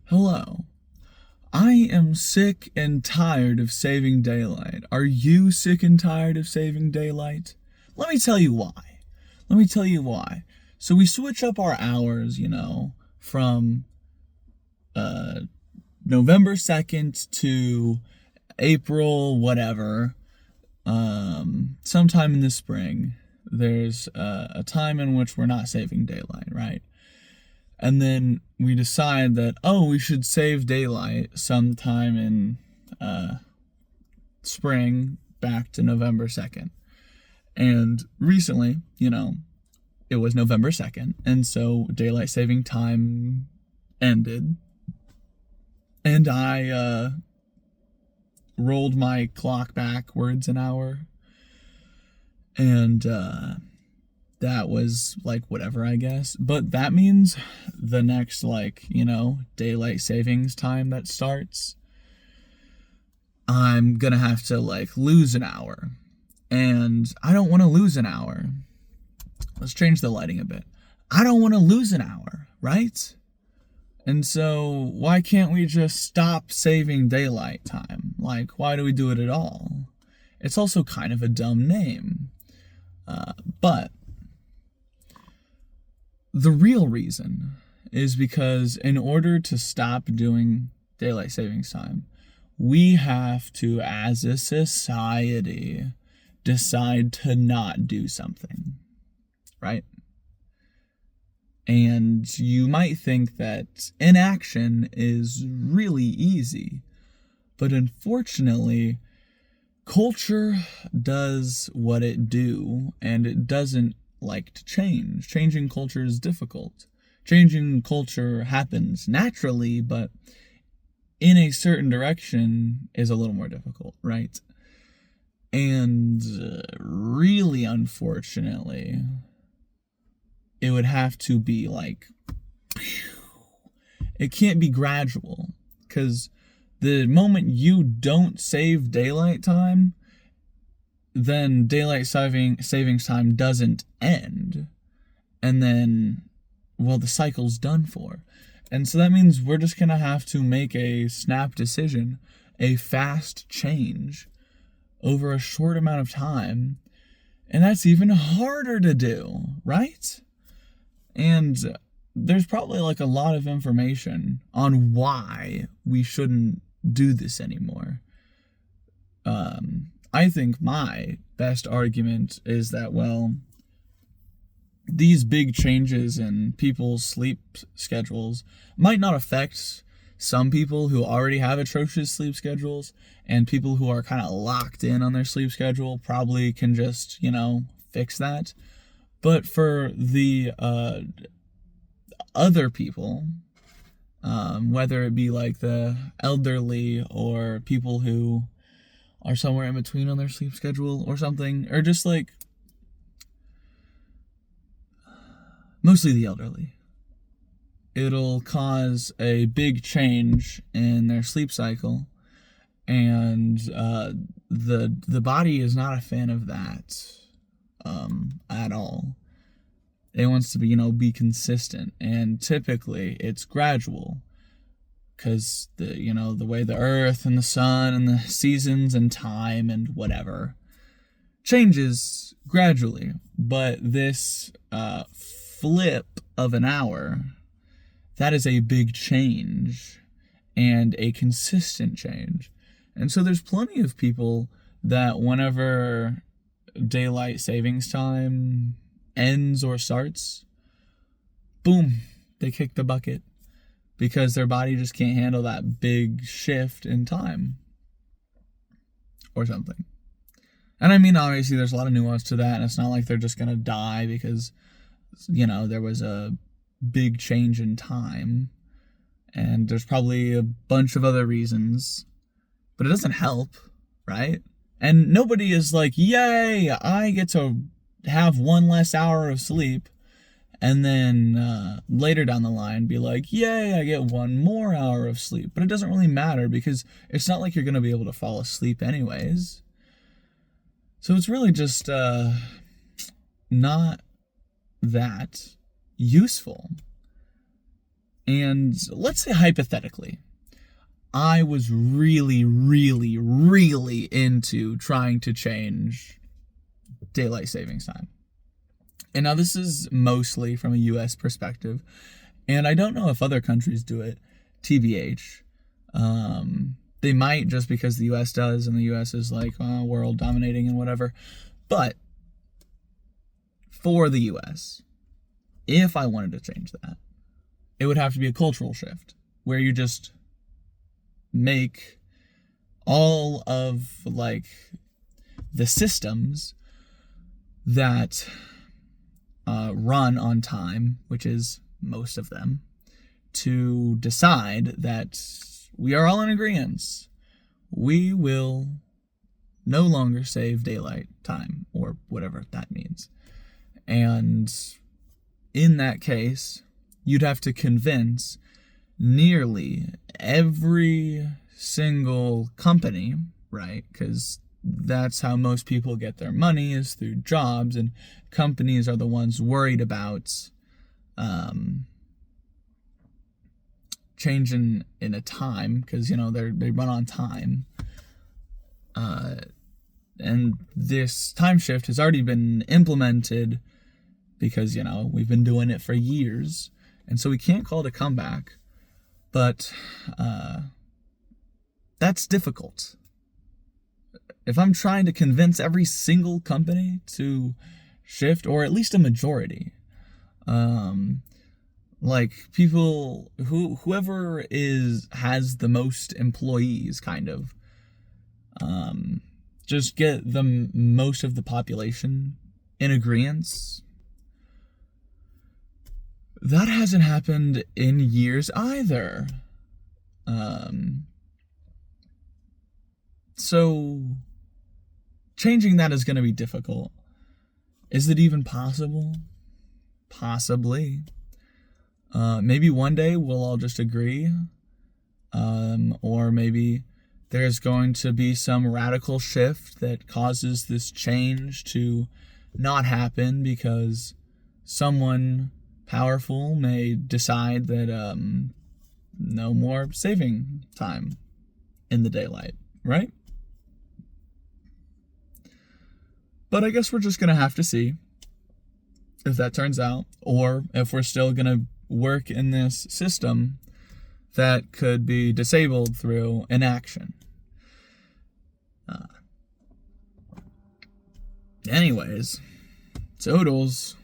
Hello. I am sick and tired of saving daylight. Are you sick and tired of saving daylight? Let me tell you why. So we switch up our hours, from uh November 2nd to April whatever, sometime in the spring. There's a time in which we're not saving daylight, right? And then we decide that, we should save daylight sometime in spring back to November 2nd. And recently, it was November 2nd. And so daylight saving time ended. And I rolled my clock backwards an hour. And that was like whatever, I guess. But that means the next daylight savings time that starts, I'm gonna have to lose an hour. And I don't want to lose an hour. Let's change the lighting a bit. I don't want to lose an hour, right? And so why can't we just stop saving daylight time? Why do we do it at all? It's also kind of a dumb name. But the real reason is because in order to stop doing daylight savings time, we have to, as a society, decide to not do something, right? And you might think that inaction is really easy, but unfortunately, culture does what it do, and it doesn't like to change. Changing culture is difficult. Changing culture happens naturally, but in a certain direction is a little more difficult, right? And really, unfortunately, it would have to be it can't be gradual, because the moment you don't save daylight time, then daylight savings time doesn't end. And then, the cycle's done for. And so that means we're just going to have to make a snap decision, a fast change over a short amount of time. And that's even harder to do, right? And there's probably a lot of information on why we shouldn't do this anymore. I think my best argument is that, these big changes in people's sleep schedules might not affect some people who already have atrocious sleep schedules, and people who are kind of locked in on their sleep schedule probably can just, fix that. But for the other people, whether it be the elderly or people who are somewhere in between on their sleep schedule or something, or just mostly the elderly, it'll cause a big change in their sleep cycle, and the body is not a fan of that at all. It wants to be consistent, and typically it's gradual, because the way the earth and the sun and the seasons and time and whatever changes gradually. But this flip of an hour, that is a big change, and a consistent change. And so there's plenty of people that whenever daylight savings time ends or starts, boom, they kick the bucket, because their body just can't handle that big shift in time or something. And I mean, obviously there's a lot of nuance to that, and it's not like they're just gonna die because there was a big change in time, and there's probably a bunch of other reasons, but it doesn't help, right? And nobody is yay, I get to have one less hour of sleep, and then later down the line be yay, I get one more hour of sleep. But it doesn't really matter, because it's not like you're going to be able to fall asleep anyways. So it's really just not that useful. And let's say hypothetically, I was really, really, really into trying to change daylight savings time. And now this is mostly from a US perspective, and I don't know if other countries do it, TBH. They might, just because the US does, and the US is like world dominating and whatever. But for the US, if I wanted to change that, it would have to be a cultural shift where you just make all of like the systems that run on time, which is most of them, to decide that we are all in agreement. We will no longer save daylight time, or whatever that means. And in that case, you'd have to convince nearly every single company, right? Because that's how most people get their money, is through jobs, and companies are the ones worried about changing in a time, because, you know, they run on time. And this time shift has already been implemented because, you know, we've been doing it for years. And so we can't call it a comeback. But that's difficult. If I'm trying to convince every single company to shift, or at least a majority, like people whoever has the most employees, kind of, just get the most of the population in agreement. That hasn't happened in years either. So changing that is going to be difficult. Is it even possible? Possibly. Maybe one day we'll all just agree. Or maybe there's going to be some radical shift that causes this change to not happen because someone powerful may decide that no more saving time in the daylight, right? But I guess we're just going to have to see if that turns out, or if we're still going to work in this system that could be disabled through inaction. Anyways, toodles.